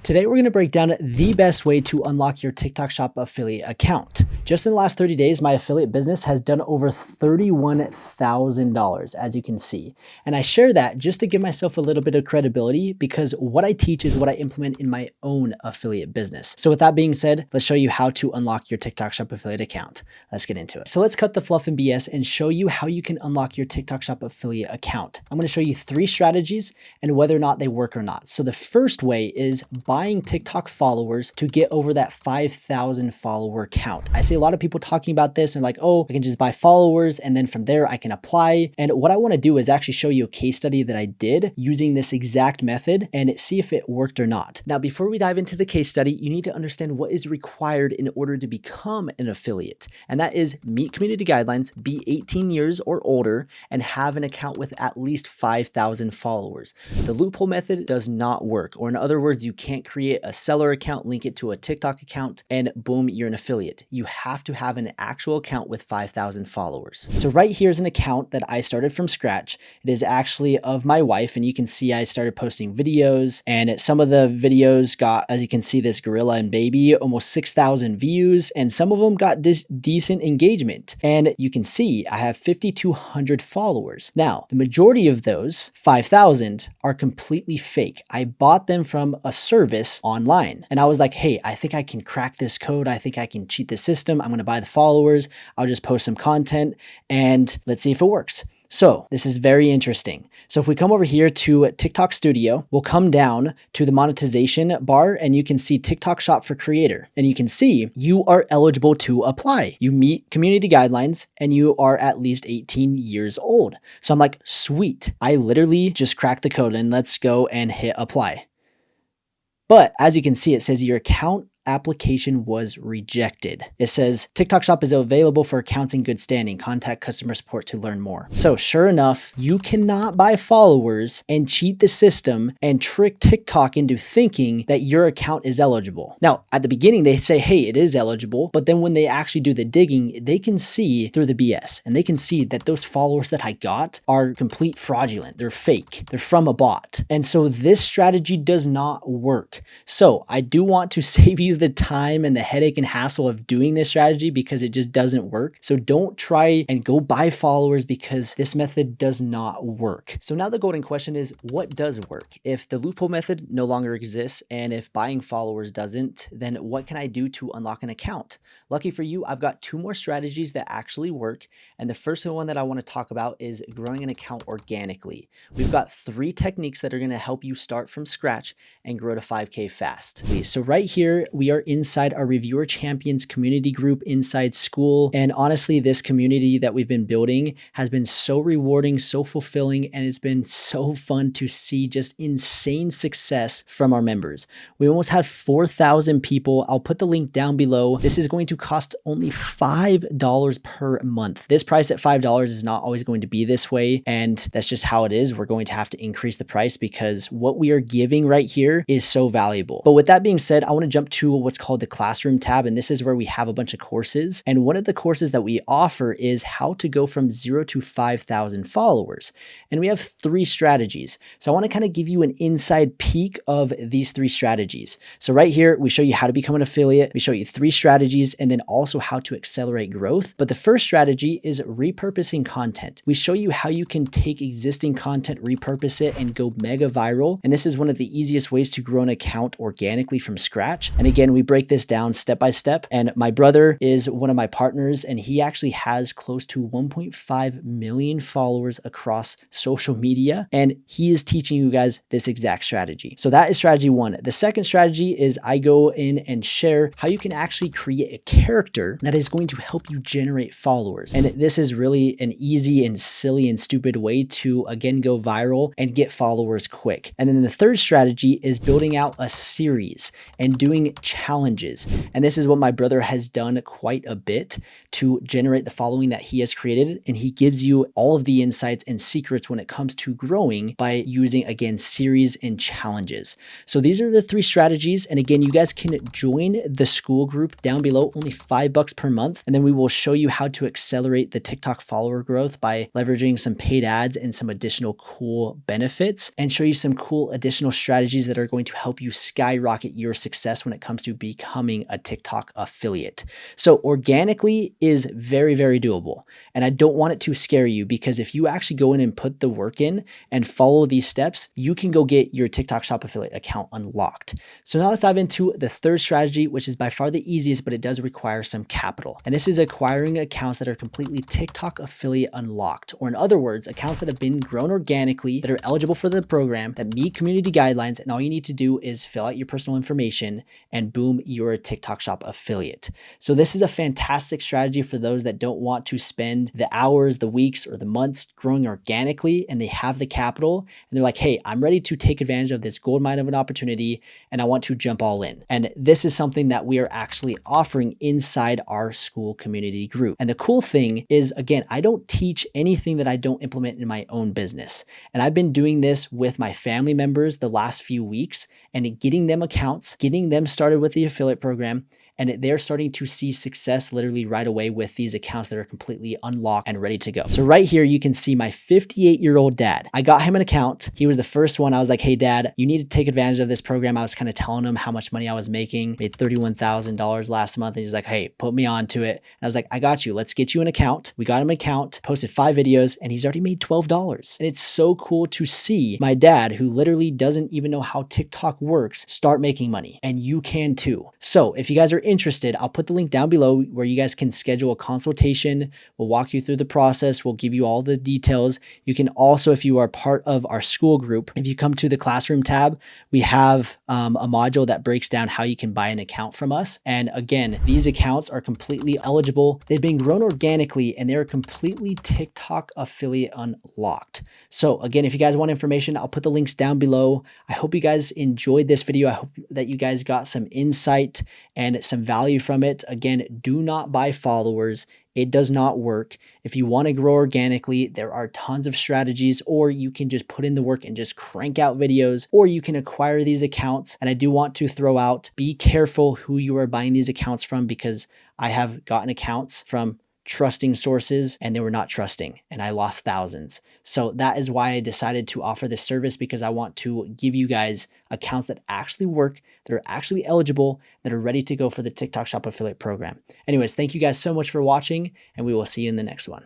Today, we're going to break down the best way to unlock your TikTok Shop affiliate account. Just in the last 30 days, my affiliate business has done over $31,000, as you can see. And I share that just to give myself a little bit of credibility because what I teach is what I implement in my own affiliate business. So with that being said, let's show you how to unlock your TikTok Shop affiliate account. Let's get into it. So let's cut the fluff and BS and show you how you can unlock your TikTok Shop affiliate account. I'm going to show you 3 strategies and whether or not they work or not. So the first way is buying TikTok followers to get over that 5,000 follower count. I see a lot of people talking about this and like, oh, I can just buy followers and then from there I can apply. And what I want to do is actually show you a case study that I did using this exact method and see if it worked or not. Now, before we dive into the case study, you need to understand what is required in order to become an affiliate. And that is meet community guidelines, be 18 years or older, and have an account with at least 5,000 followers. The loophole method does not work, or in other words, you can't create a seller account, link it to a TikTok account, and boom, you're an affiliate. You have to have an actual account with 5,000 followers. So right here is an account that I started from scratch. It is actually of my wife, and you can see I started posting videos, and some of the videos got, as you can see, this gorilla and baby, almost 6,000 views, and some of them got decent engagement. And you can see I have 5,200 followers. Now, the majority of those 5,000 are completely fake. I bought them from a service online. And I was like, hey, I think I can crack this code. I think I can cheat the system. I'm going to buy the followers. I'll just post some content and let's see if it works. So this is very interesting. So if we come over here to TikTok Studio, we'll come down to the monetization bar and you can see TikTok Shop for Creator. And you can see you are eligible to apply. You meet community guidelines and you are at least 18 years old. So I'm like, sweet. I literally just cracked the code and let's go and hit apply. But as you can see, it says your account application was rejected. It says TikTok Shop is available for accounts in good standing. Contact customer support to learn more. So sure enough, you cannot buy followers and cheat the system and trick TikTok into thinking that your account is eligible. Now, at the beginning, they say, hey, it is eligible. But then when they actually do the digging, they can see through the BS and they can see that those followers that I got are complete fraudulent. They're fake. They're from a bot. And so this strategy does not work. So I do want to save you the time and the headache and hassle of doing this strategy because it just doesn't work. So don't try and go buy followers because this method does not work. So now the golden question is, what does work? If the loophole method no longer exists and if buying followers doesn't, then what can I do to unlock an account? Lucky for you, I've got 2 more strategies that actually work. And the first one that I want to talk about is growing an account organically. We've got 3 techniques that are going to help you start from scratch and grow to 5K fast. So right here, we are inside our Reviewer Champions community group inside school. And honestly, this community that we've been building has been so rewarding, so fulfilling, and it's been so fun to see just insane success from our members. We almost had 4,000 people. I'll put the link down below. This is going to cost only $5 per month. This price at $5 is not always going to be this way. And that's just how it is. We're going to have to increase the price because what we are giving right here is so valuable. But with that being said, I want to jump to what's called the Classroom tab. And this is where we have a bunch of courses. And one of the courses that we offer is how to go from 0 to 5,000 followers. And we have 3 strategies. So I want to kind of give you an inside peek of these 3 strategies. So right here, we show you how to become an affiliate. We show you 3 strategies and then also how to accelerate growth. But the first strategy is repurposing content. We show you how you can take existing content, repurpose it, and go mega viral. And this is one of the easiest ways to grow an account organically from scratch. And again, we break this down step by step. And my brother is one of my partners, and he actually has close to 1.5 million followers across social media. And he is teaching you guys this exact strategy. So that is strategy 1. The second strategy is I go in and share how you can actually create a character that is going to help you generate followers. And this is really an easy and silly and stupid way to, again, go viral and get followers quick. And then the third strategy is building out a series and doing challenges. And this is what my brother has done quite a bit to generate the following that he has created. And he gives you all of the insights and secrets when it comes to growing by using, again, series and challenges. So these are the 3 strategies. And again, you guys can join the school group down below, only $5 per month. And then we will show you how to accelerate the TikTok follower growth by leveraging some paid ads and some additional cool benefits, and show you some cool additional strategies that are going to help you skyrocket your success when it comes to becoming a TikTok affiliate. So organically is very, very doable. And I don't want it to scare you, because if you actually go in and put the work in and follow these steps, you can go get your TikTok Shop affiliate account unlocked. So now let's dive into the 3rd strategy, which is by far the easiest, but it does require some capital. And this is acquiring accounts that are completely TikTok affiliate unlocked, or in other words, accounts that have been grown organically, that are eligible for the program, that meet community guidelines, and all you need to do is fill out your personal information and boom, you're a TikTok Shop affiliate. So this is a fantastic strategy for those that don't want to spend the hours, the weeks, or the months growing organically, and they have the capital and they're like, hey, I'm ready to take advantage of this gold mine of an opportunity and I want to jump all in. And this is something that we are actually offering inside our school community group. And the cool thing is, again, I don't teach anything that I don't implement in my own business. And I've been doing this with my family members the last few weeks and getting them accounts, getting them started with the affiliate program. And they're starting to see success literally right away with these accounts that are completely unlocked and ready to go. So right here, you can see my 58-year-old dad. I got him an account. He was the first one. I was like, hey, dad, you need to take advantage of this program. I was kind of telling him how much money I was making, made $31,000 last month. And he's like, hey, put me onto it. And I was like, I got you. Let's get you an account. We got him an account, posted 5 videos, and he's already made $12. And it's so cool to see my dad, who literally doesn't even know how TikTok works, start making money. And you can too. So if you guys are interested, I'll put the link down below where you guys can schedule a consultation. We'll walk you through the process. We'll give you all the details. You can also, if you are part of our school group, if you come to the classroom tab, we have a module that breaks down how you can buy an account from us. And again, these accounts are completely eligible. They've been grown organically and they're completely TikTok affiliate unlocked. So again, if you guys want information, I'll put the links down below. I hope you guys enjoyed this video. I hope that you guys got some insight and some value from it. Again, do not buy followers. It does not work. If you want to grow organically, there are tons of strategies, or you can just put in the work and just crank out videos, or you can acquire these accounts. And I do want to throw out, be careful who you are buying these accounts from, because I have gotten accounts from trusting sources and they were not trusting and I lost thousands. So that is why I decided to offer this service, because I want to give you guys accounts that actually work, that are actually eligible, that are ready to go for the TikTok Shop affiliate program. Anyways, thank you guys so much for watching, and we will see you in the next one.